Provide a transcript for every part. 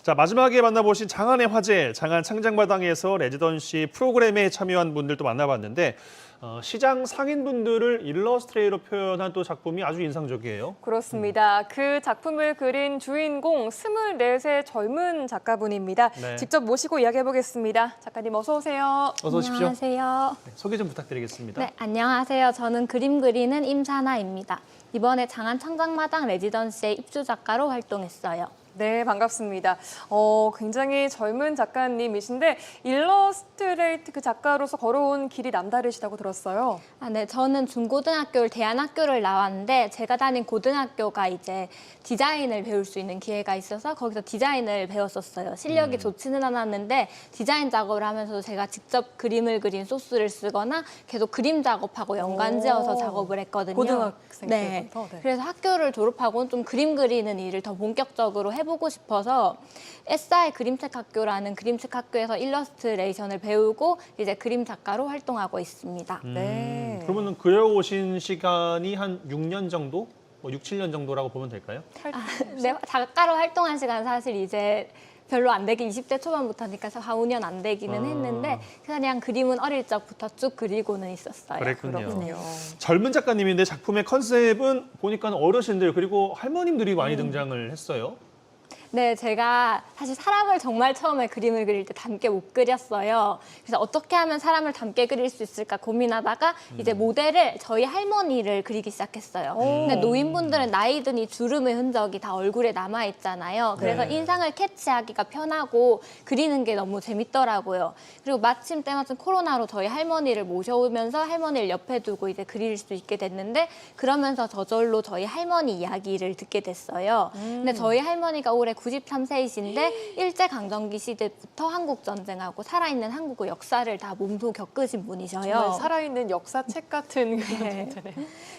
자, 마지막에 만나보신 장안의 화제, 장안 창작마당에서 레지던시 프로그램에 참여한 분들도 만나봤는데 시장 상인분들을 일러스트레이로 표현한 또 작품이 아주 인상적이에요. 그렇습니다. 그 작품을 그린 주인공 24세 젊은 작가분입니다. 네. 직접 모시고 이야기해보겠습니다. 작가님 어서 오세요. 어서 오십시오. 안녕하세요. 네, 소개 좀 부탁드리겠습니다. 네, 안녕하세요. 저는 그림 그리는 임사나입니다. 이번에 장안 창작마당 레지던시의 입주 작가로 활동했어요. 네, 반갑습니다. 굉장히 젊은 작가님이신데 일러스트레이트 그 작가로서 걸어온 길이 남다르시다고 들었어요. 네, 저는 중고등학교를 대안학교를 나왔는데 제가 다닌 고등학교가 이제 디자인을 배울 수 있는 기회가 있어서 거기서 디자인을 배웠었어요. 실력이 좋지는 않았는데 디자인 작업을 하면서도 제가 직접 그림을 그린 소스를 쓰거나 계속 그림 작업하고 연관지어서 작업을 했거든요. 고등학생 네. 때부터? 네. 그래서 학교를 졸업하고는 좀 그림 그리는 일을 더 본격적으로 해보고 싶어서 SI 그림책 학교라는 그림책 학교에서 일러스트레이션을 배우고 이제 그림 작가로 활동하고 있습니다. 네. 그러면 그려오신 시간이 한 6년 정도? 뭐 6, 7년 정도라고 보면 될까요? 네, 작가로 활동한 시간 사실 이제 별로 안 되긴 20대 초반부터니까 4, 5년 안 되기는 했는데 그냥 그림은 어릴 적부터 쭉 그리고는 있었어요. 그랬군요. 젊은 작가님인데 작품의 컨셉은 보니까 어르신들 그리고 할머님들이 많이 등장을 했어요. 네, 제가 사실 사람을 정말 처음에 그림을 그릴 때 닮게 못 그렸어요. 그래서 어떻게 하면 사람을 닮게 그릴 수 있을까 고민하다가 이제 모델을 저희 할머니를 그리기 시작했어요. 근데 노인분들은 나이 든 이 주름의 흔적이 다 얼굴에 남아있잖아요. 그래서 네. 인상을 캐치하기가 편하고 그리는 게 너무 재밌더라고요. 그리고 마침 때마침 코로나로 저희 할머니를 모셔오면서 할머니를 옆에 두고 이제 그릴 수 있게 됐는데 그러면서 저절로 저희 할머니 이야기를 듣게 됐어요. 근데 저희 할머니가 올해 93세이신데 일제강점기 시대부터 한국전쟁하고 살아있는 한국의 역사를 다 몸소 겪으신 분이셔요. 정말 살아있는 역사책 같은 그런 네. 네.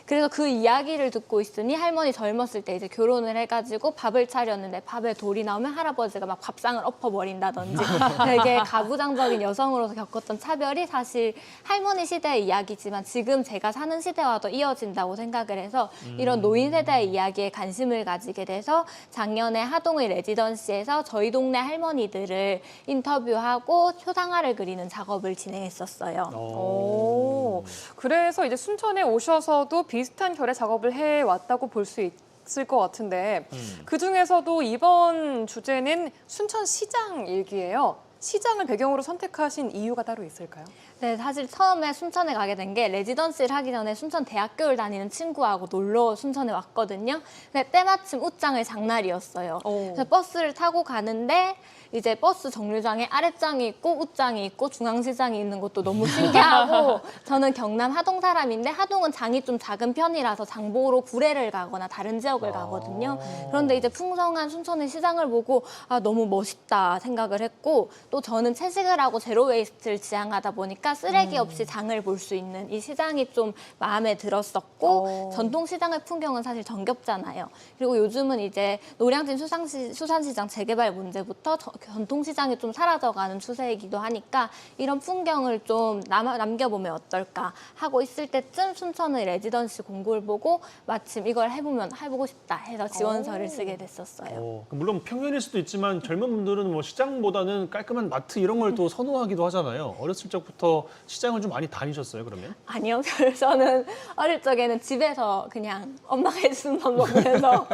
그래서 그 이야기를 듣고 있으니 할머니 젊었을 때 이제 결혼을 해가지고 밥을 차렸는데 밥에 돌이 나오면 할아버지가 막 밥상을 엎어버린다든지 되게 가부장적인 여성으로서 겪었던 차별이 사실 할머니 시대의 이야기지만 지금 제가 사는 시대와도 이어진다고 생각을 해서 이런 노인 세대의 이야기에 관심을 가지게 돼서 작년에 하동의 레지던시에서 저희 동네 할머니들을 인터뷰하고 초상화를 그리는 작업을 진행했었어요. 오, 그래서 이제 순천에 오셔서도 비슷한 결의 작업을 해왔다고 볼 수 있을 것 같은데 그 중에서도 이번 주제는 순천시장 일기예요. 시장을 배경으로 선택하신 이유가 따로 있을까요? 네, 사실 처음에 순천에 가게 된 게 레지던시를 하기 전에 순천 대학교를 다니는 친구하고 놀러 순천에 왔거든요. 근데 때마침 옷장의 장날이었어요. 그래서 버스를 타고 가는데 이제 버스 정류장에 아랫장이 있고 옷장이 있고 중앙시장이 있는 것도 너무 신기하고 저는 경남 하동 사람인데 하동은 장이 좀 작은 편이라서 장보러 구례를 가거나 다른 지역을 가거든요. 그런데 이제 풍성한 순천의 시장을 보고 아, 너무 멋있다 생각을 했고 또 저는 채식을 하고 제로 웨이스트를 지향하다 보니까 쓰레기 없이 장을 볼 수 있는 이 시장이 좀 마음에 들었었고 전통시장의 풍경은 사실 정겹잖아요. 그리고 요즘은 이제 노량진 수산시장 재개발 문제부터 전통시장이 좀 사라져가는 추세이기도 하니까 이런 풍경을 좀 남겨보면 어떨까 하고 있을 때쯤 순천의 레지던시 공고를 보고 마침 이걸 해보고 싶다 해서 지원서를 쓰게 됐었어요. 물론 평년일 수도 있지만 젊은 분들은 뭐 시장보다는 깔끔한 마트 이런 걸 또 선호하기도 하잖아요. 어렸을 적부터 시장을 좀 많이 다니셨어요, 그러면? 아니요, 저는 어릴 적에는 집에서 그냥 엄마가 해주는 밥 먹으면서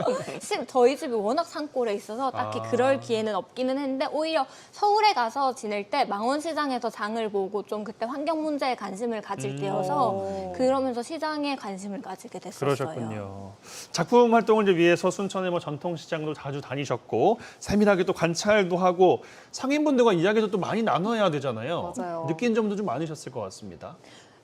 저희 집이 워낙 산골에 있어서 딱히 그럴 기회는 없기는 했는데 오히려 서울에 가서 지낼 때 망원시장에서 장을 보고 좀 그때 환경 문제에 관심을 가질 때여서 그러면서 시장에 관심을 가지게 됐었어요. 그러셨군요. 작품 활동을 이제 위해서 순천의 뭐 전통시장도 자주 다니셨고 세밀하게 또 관찰도 하고 상인분들과 이야기도 또 많이 나눠야 되잖아요. 맞아요. 느낀 점도 좀 많으셨을 것 같습니다.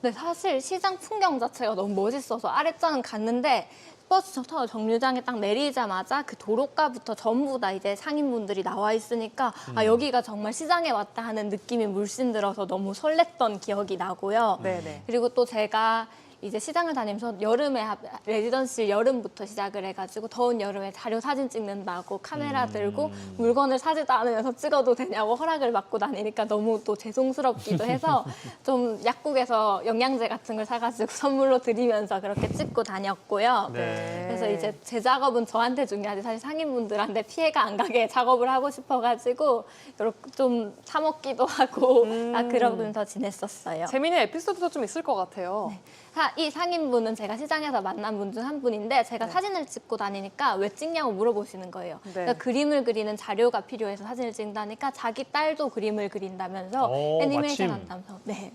네, 사실 시장 풍경 자체가 너무 멋있어서 아랫장 갔는데 버스 정류장에 딱 내리자마자 그 도로가부터 전부 다 이제 상인분들이 나와 있으니까 아, 여기가 정말 시장에 왔다 하는 느낌이 물씬 들어서 너무 설렜던 기억이 나고요. 네네. 그리고 또 제가 이제 시장을 다니면서 여름에 레지던시 여름부터 시작을 해가지고 더운 여름에 자료 사진 찍는다고 카메라 들고 물건을 사지도 않으면서 찍어도 되냐고 허락을 받고 다니니까 너무 또 죄송스럽기도 해서 좀 약국에서 영양제 같은 걸 사가지고 선물로 드리면서 그렇게 찍고 다녔고요. 네. 그래서 이제 제 작업은 저한테 중요하지 사실 상인분들한테 피해가 안 가게 작업을 하고 싶어가지고 이렇게 좀 사먹기도 하고 그러면서 지냈었어요. 재미있는 에피소드도 좀 있을 것 같아요. 이 상인분은 제가 시장에서 만난 분 중 한 분인데 제가 네. 사진을 찍고 다니니까 왜 찍냐고 물어보시는 거예요. 네. 그러니까 그림을 그리는 자료가 필요해서 사진을 찍는다니까 자기 딸도 그림을 그린다면서 오, 애니메이션 마침. 한다면서. 네.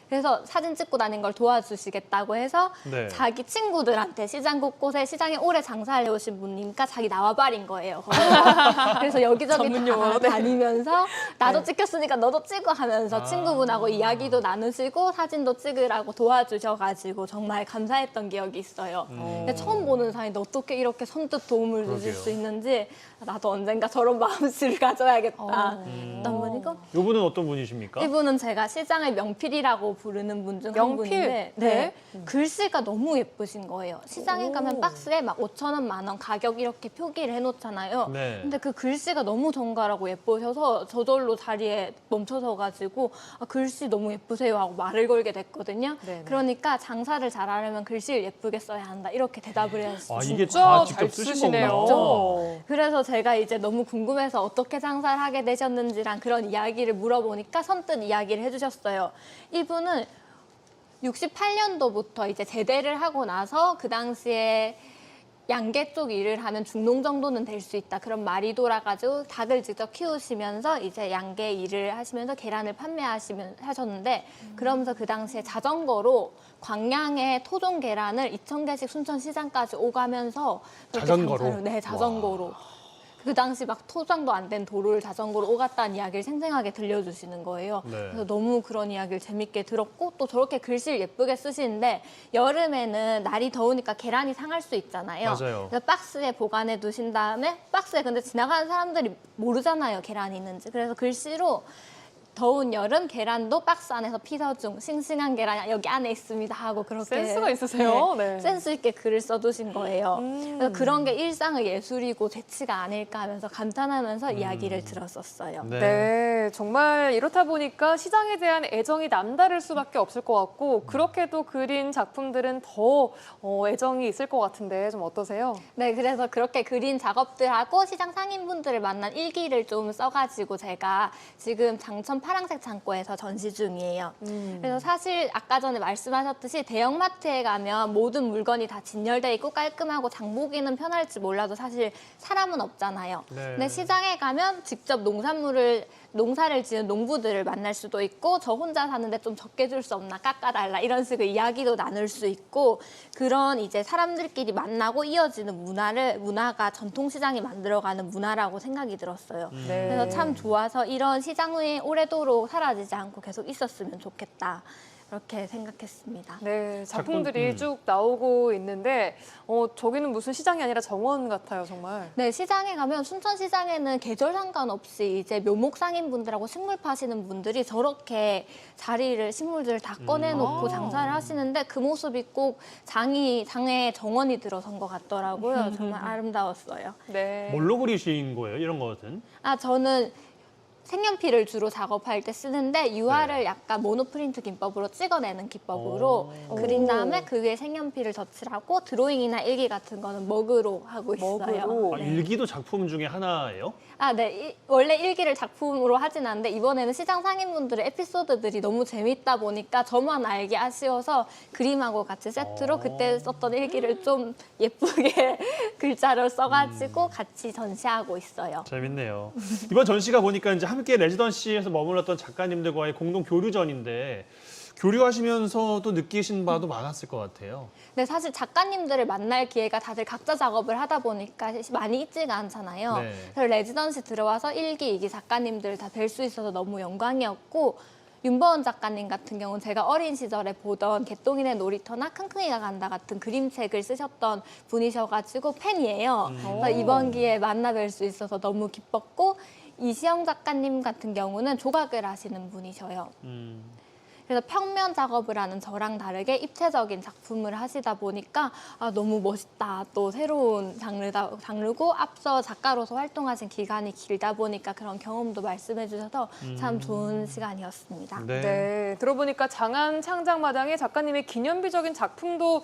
그래서 사진 찍고 다니는 걸 도와주시겠다고 해서 네. 자기 친구들한테 시장 곳곳에 시장에 오래 장사를 해오신 분이니까 자기 나와발인 거예요. 거기서. 그래서 여기저기 전문 다 용어로, 네. 다니면서 나도 네. 찍혔으니까 너도 찍어 하면서 친구분하고 이야기도 나누시고 사진도 찍으라고 도와주셔가지고 정말 감사했던 기억이 있어요. 근데 처음 보는 사이인데 어떻게 이렇게 선뜻 도움을 주실 그러게요. 수 있는지 나도 언젠가 저런 마음씨를 가져야겠다 했던 분이고 이분은 어떤 분이십니까? 이분은 제가 시장의 명필이라고 부르는 분 중 한 명필? 분인데 네. 글씨가 너무 예쁘신 거예요. 시장에 오. 가면 박스에 막 5,000원, 10,000원 가격 이렇게 표기를 해놓잖아요. 네. 근데 그 글씨가 너무 정갈하고 예쁘셔서 저절로 자리에 멈춰서가지고 글씨 너무 예쁘세요 하고 말을 걸게 됐거든요. 네네. 그러니까 장사를 잘하려면 글씨를 예쁘게 써야 한다 이렇게 대답을 했어요. 아, 이게 진짜 다 잘 직접 쓰신 쓰시네요. 거구나. 그래서 제가 이제 너무 궁금해서 어떻게 장사를 하게 되셨는지랑 그런 이야기를 물어보니까 선뜻 이야기를 해주셨어요. 이분은 68년도부터 이제 제대를 하고 나서 그 당시에 양계 쪽 일을 하면 중농 정도는 될 수 있다. 그런 말이 돌아가지고 닭을 직접 키우시면서 이제 양계 일을 하시면서 계란을 하셨는데 그러면서 그 당시에 자전거로 광양의 토종 계란을 2,000개씩 순천시장까지 오가면서 그렇게 자전거로? 장사를, 네, 자전거로. 그 당시 막 토장도 안 된 도로를 자전거로 오갔다는 이야기를 생생하게 들려주시는 거예요. 네. 그래서 너무 그런 이야기를 재밌게 들었고 또 저렇게 글씨를 예쁘게 쓰시는데 여름에는 날이 더우니까 계란이 상할 수 있잖아요. 맞아요. 그래서 박스에 보관해 두신 다음에 박스에 근데 지나가는 사람들이 모르잖아요. 계란이 있는지. 그래서 글씨로 더운 여름 계란도 박스 안에서 피서중 싱싱한 계란이 여기 안에 있습니다 하고 그렇게 센스가 있으세요. 네. 센스 있게 글을 써두신 거예요. 그래서 그런 게 일상의 예술이고 재치가 아닐까 하면서 감탄하면서 이야기를 들었었어요. 네. 네, 정말 이렇다 보니까 시장에 대한 애정이 남다를 수밖에 없을 것 같고 그렇게도 그린 작품들은 더 애정이 있을 것 같은데 좀 어떠세요? 네, 그래서 그렇게 그린 작업들하고 시장 상인분들을 만난 일기를 좀 써가지고 제가 지금 장천 파랑색 창고에서 전시 중이에요. 그래서 사실 아까 전에 말씀하셨듯이 대형마트에 가면 모든 물건이 다 진열돼 있고 깔끔하고 장보기는 편할지 몰라도 사실 사람은 없잖아요. 네. 근데 시장에 가면 직접 농사를 지은 농부들을 만날 수도 있고 저 혼자 사는데 좀 적게 줄 수 없나 깎아달라 이런 식의 이야기도 나눌 수 있고 그런 이제 사람들끼리 만나고 이어지는 문화가 전통시장이 만들어가는 문화라고 생각이 들었어요. 네. 그래서 참 좋아서 이런 시장이 오래도록 사라지지 않고 계속 있었으면 좋겠다. 그렇게 생각했습니다. 네, 작품들이 작품, 쭉 나오고 있는데 저기는 무슨 시장이 아니라 정원 같아요, 정말. 네, 시장에 가면 순천시장에는 계절 상관없이 이제 묘목 상인분들하고 식물 파시는 분들이 저렇게 식물들을 다 꺼내놓고 장사를 하시는데 그 모습이 꼭 장에 정원이 들어선 것 같더라고요. 정말 아름다웠어요. 네. 뭘로 그리신 거예요? 이런 것은? 저는 색연필을 주로 작업할 때 쓰는데 유화를 네. 약간 모노프린트 기법으로 찍어내는 기법으로 오. 그린 다음에 그 위에 색연필을 덧칠하고 드로잉이나 일기 같은 거는 먹으로 하고 있어요. 먹으로? 아, 일기도 작품 중에 하나예요? 네. 원래 일기를 작품으로 하진 않는데 이번에는 시장 상인분들의 에피소드들이 너무 재밌다 보니까 저만 알기 아쉬워서 그림하고 같이 세트로 그때 썼던 일기를 좀 예쁘게 글자로 써가지고 같이 전시하고 있어요. 재밌네요. 이번 전시가 보니까 이제 함께 레지던시에서 머물렀던 작가님들과의 공동 교류전인데 교류하시면서도 느끼신 바도 많았을 것 같아요. 근데 사실 작가님들을 만날 기회가 다들 각자 작업을 하다 보니까 많이 있지가 않잖아요. 네. 그래서 레지던시 들어와서 1기, 2기 작가님들을 다 뵐 수 있어서 너무 영광이었고 윤보원 작가님 같은 경우는 제가 어린 시절에 보던 개똥이네 놀이터나 킁킁이가 간다 같은 그림책을 쓰셨던 분이셔가지고 팬이에요. 그래서 이번 기회에 만나 뵐 수 있어서 너무 기뻤고 이시영 작가님 같은 경우는 조각을 하시는 분이셔요. 그래서 평면 작업을 하는 저랑 다르게 입체적인 작품을 하시다 보니까 너무 멋있다. 또 새로운 장르고 앞서 작가로서 활동하신 기간이 길다 보니까 그런 경험도 말씀해 주셔서 참 좋은 시간이었습니다. 네, 들어보니까 장안 창작마당에 작가님의 기념비적인 작품도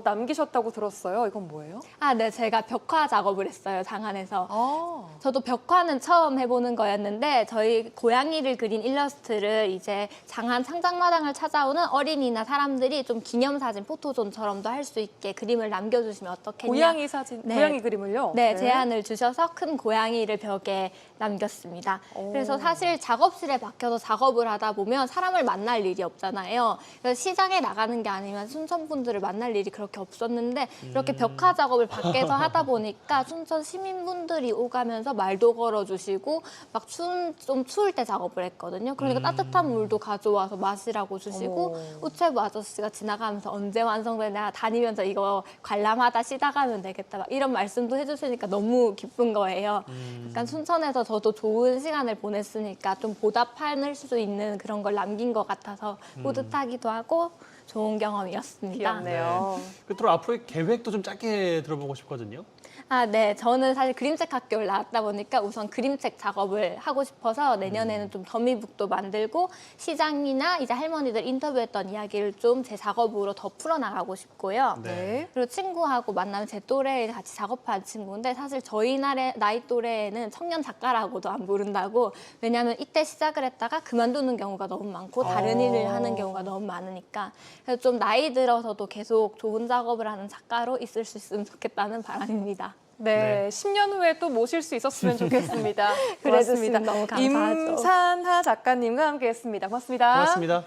남기셨다고 들었어요. 이건 뭐예요? 네, 제가 벽화 작업을 했어요, 장안에서. 아, 저도 벽화는 처음 해보는 거였는데 저희 고양이를 그린 일러스트를 이제 장안 창작마당을 찾아오는 어린이나 사람들이 좀 기념사진 포토존처럼도 할 수 있게 그림을 남겨주시면 어떻겠냐. 고양이 사진, 네. 고양이 그림을요? 네, 제안을 주셔서 큰 고양이를 벽에 남겼습니다. 오. 그래서 사실 작업실에 박혀서 작업을 하다 보면 사람을 만날 일이 없잖아요. 그래서 시장에 나가는 게 아니면 순천 분들을 만날 일이 그렇게 없었는데 이렇게 벽화 작업을 밖에서 하다 보니까 순천 시민분들이 오가면서 말도 걸어주시고 막 좀 추울 때 작업을 했거든요. 그러니까 따뜻한 물도 가져와서 마시라고 주시고 우체부 아저씨가 지나가면서 언제 완성되냐 다니면서 이거 관람하다 쉬다 가면 되겠다 막 이런 말씀도 해주시니까 너무 기쁜 거예요. 약간 순천에서 저도 좋은 시간을 보냈으니까 좀 보답할 수 있는 그런 걸 남긴 것 같아서 뿌듯하기도 하고 좋은 경험이었습니다. 귀엽네요. 끝으로 앞으로의 계획도 좀 짧게 들어보고 싶거든요. 네. 저는 사실 그림책 학교를 나왔다 보니까 우선 그림책 작업을 하고 싶어서 내년에는 좀 더미북도 만들고 시장이나 이제 할머니들 인터뷰했던 이야기를 좀 제 작업으로 더 풀어나가고 싶고요. 네. 그리고 친구하고 만나면 제 또래에 같이 작업한 친구인데 사실 저희 나이 또래에는 청년 작가라고도 안 부른다고 왜냐하면 이때 시작을 했다가 그만두는 경우가 너무 많고 다른 일을 하는 경우가 너무 많으니까 그래서 좀 나이 들어서도 계속 좋은 작업을 하는 작가로 있을 수 있으면 좋겠다는 바람입니다. 네, 10년 후에 또 모실 수 있었으면 좋겠습니다. 그래주시면 너무 감사하죠. 임산하 작가님과 함께했습니다. 고맙습니다. 고맙습니다.